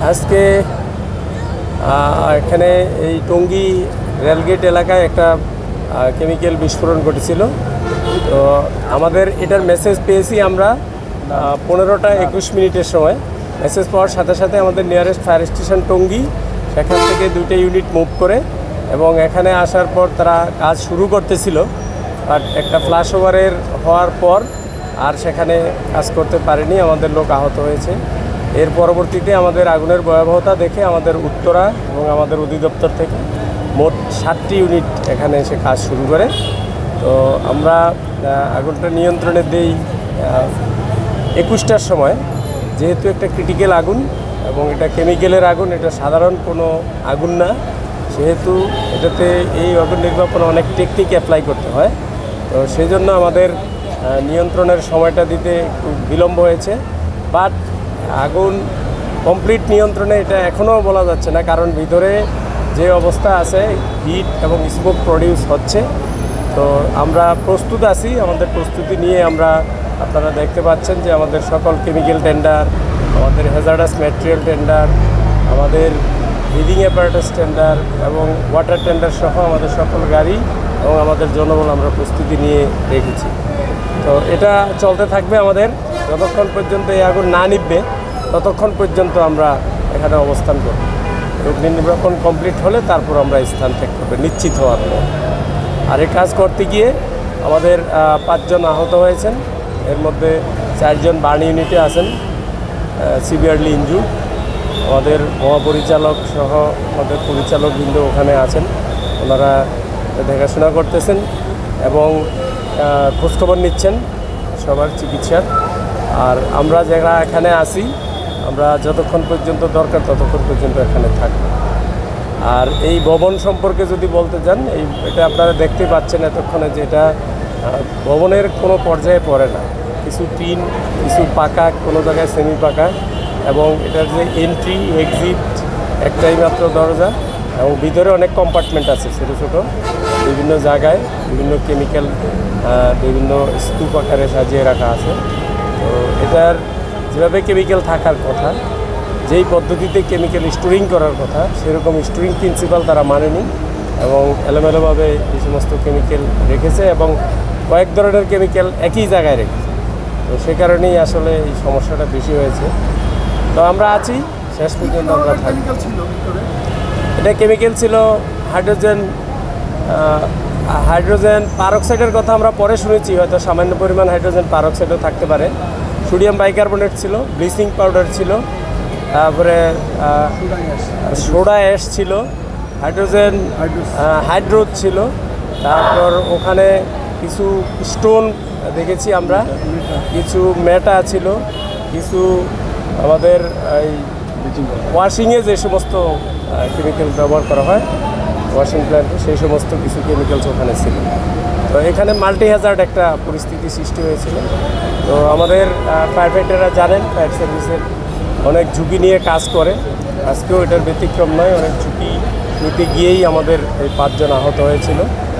আজকে এখানে এই টঙ্গী রেলগেট এলাকায় একটা কেমিক্যাল বিস্ফোরণ ঘটেছিল। তো আমাদের এটার মেসেজ পেয়েছি আমরা 15টা 21 মিনিটের সময়। মেসেজ পাওয়ার সাথে সাথে আমাদের নিয়ারেস্ট ফায়ার স্টেশন টঙ্গী, সেখান থেকে 2টা ইউনিট মুভ করে এবং এখানে আসার পর তারা কাজ শুরু করতেছিল। বাট একটা ফ্ল্যাশ ওভারের হওয়ার পর আর সেখানে কাজ করতে পারেনি, আমাদের লোক আহত হয়েছে। এর পরবর্তীতে আমাদের আগুনের ভয়াবহতা দেখে আমাদের উত্তরা এবং আমাদের অধিদপ্তর থেকে মোট 7টি ইউনিট এখানে এসে কাজ শুরু করে। তো আমরা আগুনটা নিয়ন্ত্রণে দেই 21টার সময়। যেহেতু একটা ক্রিটিক্যাল আগুন এবং এটা কেমিক্যালের আগুন, এটা সাধারণ কোনো আগুন না, সেহেতু এটাতে এই আগুন নির্বাপনে অনেক টেকনিক অ্যাপ্লাই করতে হয়। তো সেই জন্য আমাদের নিয়ন্ত্রণের সময়টা দিতে একটু বিলম্ব হয়েছে। বাট আগুন কমপ্লিট নিয়ন্ত্রণে এটা এখনও বলা যাচ্ছে না, কারণ ভিতরে যে অবস্থা আছে হিট এবং স্মোক প্রডিউস হচ্ছে। তো আমরা প্রস্তুত আছি, আমাদের প্রস্তুতি নিয়ে আমরা আপনারা দেখতে পাচ্ছেন যে আমাদের সকল কেমিক্যাল টেন্ডার, আমাদের হ্যাজার্ডাস ম্যাটেরিয়াল টেন্ডার, আমাদের ব্রিদিং অ্যাপারেটাস টেন্ডার এবং ওয়াটার টেন্ডার সহ আমাদের সকল গাড়ি এবং আমাদের জনবল আমরা প্রস্তুতি নিয়ে রেখেছি। তো এটা চলতে থাকবে আমাদের যতক্ষণ পর্যন্ত এই আগুন না নিভবে, ততক্ষণ পর্যন্ত আমরা এখানে অবস্থান করব। অগ্নি নির্বাপন কমপ্লিট হলে তারপর আমরা স্থান ত্যাগ করবো নিশ্চিত হওয়ার পর। আর এই কাজ করতে গিয়ে আমাদের 5 জন আহত হয়েছেন, এর মধ্যে 4 জন বার্ন ইউনিটে আছেন সিভিয়ারলি ইনজুর্ড। আমাদের মহাপরিচালক সহ আমাদের পরিচালকবৃন্দ ওখানে আছেন, ওনারা দেখাশোনা করতেছেন এবং খোঁজখবর নিচ্ছেন সবার চিকিৎসার। আর আমরা যারা এখানে আছি, আমরা যতক্ষণ পর্যন্ত দরকার ততক্ষণ পর্যন্ত এখানে থাকব। আর এই ভবন সম্পর্কে যদি বলতে চান, এটা আপনারা দেখতে পাচ্ছেন এতক্ষণে যে এটা ভবনের কোনো পর্যায়ে পড়ে না। কিছু টিন, কিছু পাকা, কোনো জায়গায় সেমি পাকা, এবং এটার যে এন্ট্রি এক্সিট একটাই মাত্র দরজা, এবং ভিতরে অনেক কম্পার্টমেন্ট আছে ছোটো ছোটো বিভিন্ন জায়গায়, বিভিন্ন কেমিক্যাল বিভিন্ন স্তূপ আকারে সাজিয়ে রাখা আছে। তো এটার যেভাবে কেমিক্যাল থাকার কথা, যেই পদ্ধতিতে কেমিক্যাল স্টোরিং করার কথা, সেরকম স্টোরিং প্রিন্সিপাল তারা মানেনি এবং এলোমেলোভাবে এই সমস্ত কেমিক্যাল রেখেছে এবং কয়েক ধরনের কেমিক্যাল একই জায়গায় রেখেছে। তো সে কারণেই আসলে এই সমস্যাটা বেশি হয়েছে। তো আমরা আছি, শেষ পর্যন্ত আমরা থাকি। এটা কেমিক্যাল ছিল হাইড্রোজেন পারঅক্সাইডের কথা আমরা পরে শুনেছি, হয়তো সামান্য পরিমাণ হাইড্রোজেন পারঅক্সাইডও থাকতে পারে। সোডিয়াম বাইকার্বনেট ছিল, ব্লিচিং পাউডার ছিল, তারপরে সোডা অ্যাশ ছিল, হাইড্রোজ ছিল, তারপর ওখানে কিছু স্টোন দেখেছি আমরা, কিছু মেটা ছিল, কিছু আমাদের এই ওয়াশিংয়ে যে সমস্ত কেমিক্যাল ব্যবহার করা হয় ওয়াশিং প্ল্যান্টে, সেই সমস্ত কিছু কেমিক্যালস ওখানে ছিল। তো এখানে মাল্টি হ্যাজার্ড একটা পরিস্থিতি সৃষ্টি হয়েছিল। তো আমাদের ফায়ার ফাইটাররা জানেন, ফায়ার সার্ভিসের অনেক ঝুঁকি নিয়ে কাজ করে, আজকেও এটার ব্যতিক্রম নয়। অনেক ঝুঁকি নিতে গিয়েই আমাদের এই 5 জন আহত হয়েছিল।